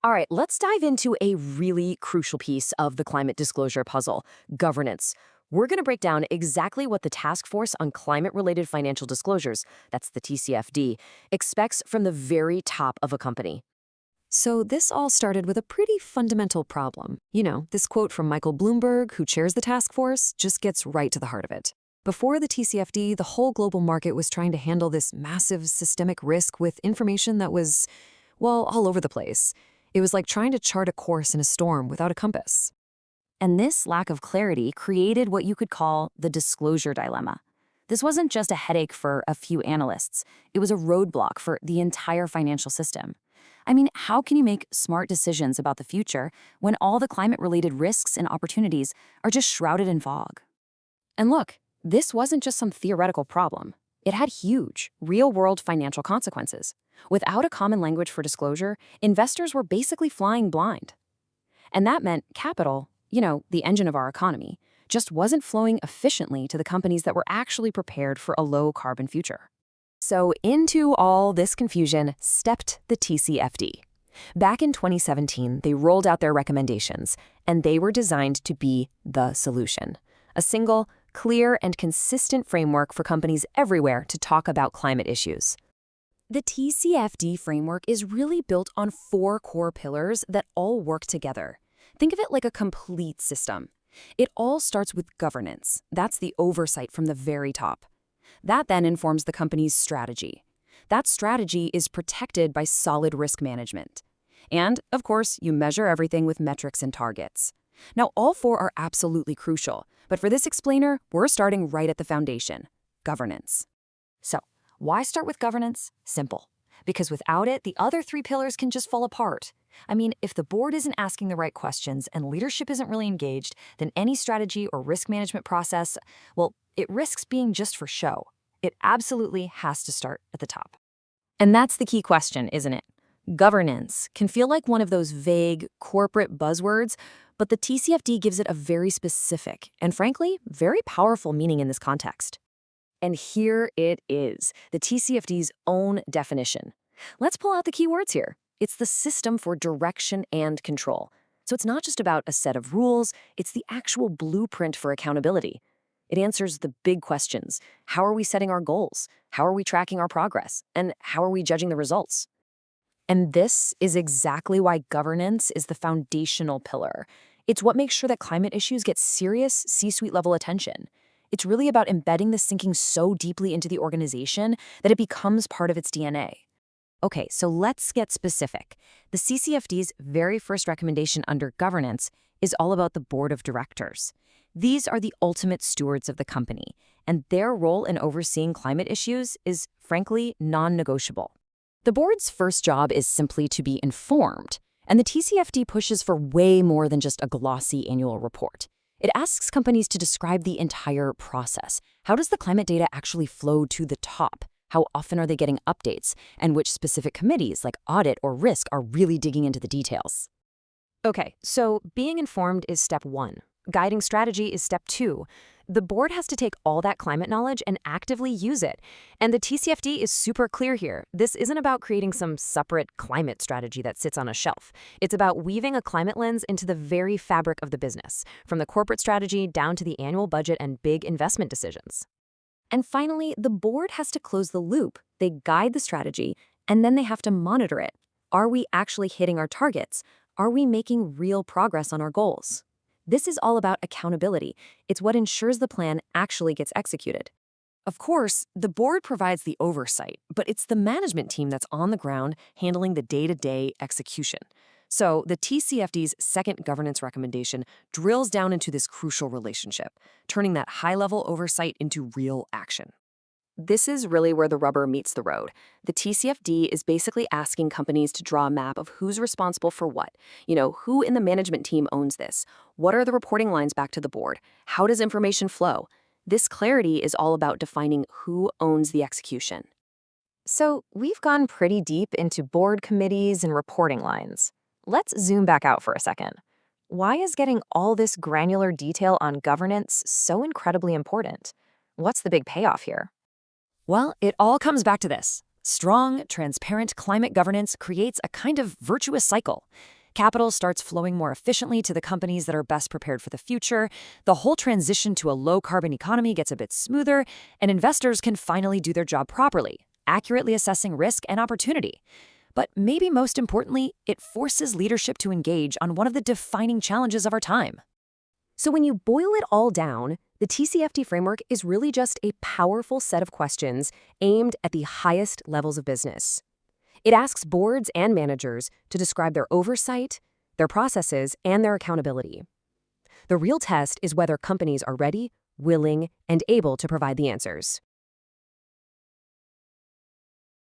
All right, let's dive into a really crucial piece of the climate disclosure puzzle, governance. We're going to break down exactly what the Task Force on Climate-Related Financial Disclosures, that's the TCFD, expects from the very top of a company. So this all started with a pretty fundamental problem. This quote from Michael Bloomberg, who chairs the task force, just gets right to the heart of it. Before the TCFD, the whole global market was trying to handle this massive systemic risk with information that was, well, all over the place. It was like trying to chart a course in a storm without a compass. And this lack of clarity created what you could call the disclosure dilemma. This wasn't just a headache for a few analysts. It was a roadblock for the entire financial system. I mean, how can you make smart decisions about the future when all the climate-related risks and opportunities are just shrouded in fog? And look, this wasn't just some theoretical problem. It had huge, real-world financial consequences. Without a common language for disclosure, investors were basically flying blind. And that meant capital, the engine of our economy, just wasn't flowing efficiently to the companies that were actually prepared for a low-carbon future. So into all this confusion stepped the TCFD. Back in 2017, they rolled out their recommendations, and they were designed to be the solution. A single, clear, and consistent framework for companies everywhere to talk about climate issues. The TCFD framework is really built on 4 core pillars that all work together. Think of it like a complete system. It all starts with governance. That's the oversight from the very top. That then informs the company's strategy. That strategy is protected by solid risk management. And, of course, you measure everything with metrics and targets. Now, all 4 are absolutely crucial, but for this explainer, we're starting right at the foundation, governance. So, why start with governance? Simple. Because without it, the other 3 pillars can just fall apart. I mean, if the board isn't asking the right questions and leadership isn't really engaged, then any strategy or risk management process, well, it risks being just for show. It absolutely has to start at the top. And that's the key question, isn't it? Governance can feel like one of those vague corporate buzzwords, but the TCFD gives it a very specific and, frankly, very powerful meaning in this context. And here it is, the TCFD's own definition. Let's pull out the key words here. It's the system for direction and control. So it's not just about a set of rules, it's the actual blueprint for accountability. It answers the big questions. How are we setting our goals? How are we tracking our progress? And how are we judging the results? And this is exactly why governance is the foundational pillar. It's what makes sure that climate issues get serious C-suite level attention. It's really about embedding this thinking so deeply into the organization that it becomes part of its DNA. Okay, so let's get specific. The CCFD's very first recommendation under governance is all about the board of directors. These are the ultimate stewards of the company, and their role in overseeing climate issues is, frankly, non-negotiable. The board's first job is simply to be informed, and the TCFD pushes for way more than just a glossy annual report. It asks companies to describe the entire process. How does the climate data actually flow to the top? How often are they getting updates? And which specific committees, like audit or risk, are really digging into the details? Okay, so being informed is step 1. Guiding strategy is step 2. The board has to take all that climate knowledge and actively use it. And the TCFD is super clear here. This isn't about creating some separate climate strategy that sits on a shelf. It's about weaving a climate lens into the very fabric of the business, from the corporate strategy down to the annual budget and big investment decisions. And finally, the board has to close the loop. They guide the strategy, and then they have to monitor it. Are we actually hitting our targets? Are we making real progress on our goals? This is all about accountability. It's what ensures the plan actually gets executed. Of course, the board provides the oversight, but it's the management team that's on the ground handling the day-to-day execution. So the TCFD's second governance recommendation drills down into this crucial relationship, turning that high-level oversight into real action. This is really where the rubber meets the road. The TCFD is basically asking companies to draw a map of who's responsible for what. Who in the management team owns this? What are the reporting lines back to the board? How does information flow? This clarity is all about defining who owns the execution. So we've gone pretty deep into board committees and reporting lines. Let's zoom back out for a second. Why is getting all this granular detail on governance so incredibly important? What's the big payoff here? Well, it all comes back to this. Strong, transparent climate governance creates a kind of virtuous cycle. Capital starts flowing more efficiently to the companies that are best prepared for the future. The whole transition to a low-carbon economy gets a bit smoother, and investors can finally do their job properly, accurately assessing risk and opportunity. But maybe most importantly, it forces leadership to engage on one of the defining challenges of our time. So when you boil it all down, the TCFD framework is really just a powerful set of questions aimed at the highest levels of business. It asks boards and managers to describe their oversight, their processes, and their accountability. The real test is whether companies are ready, willing, and able to provide the answers.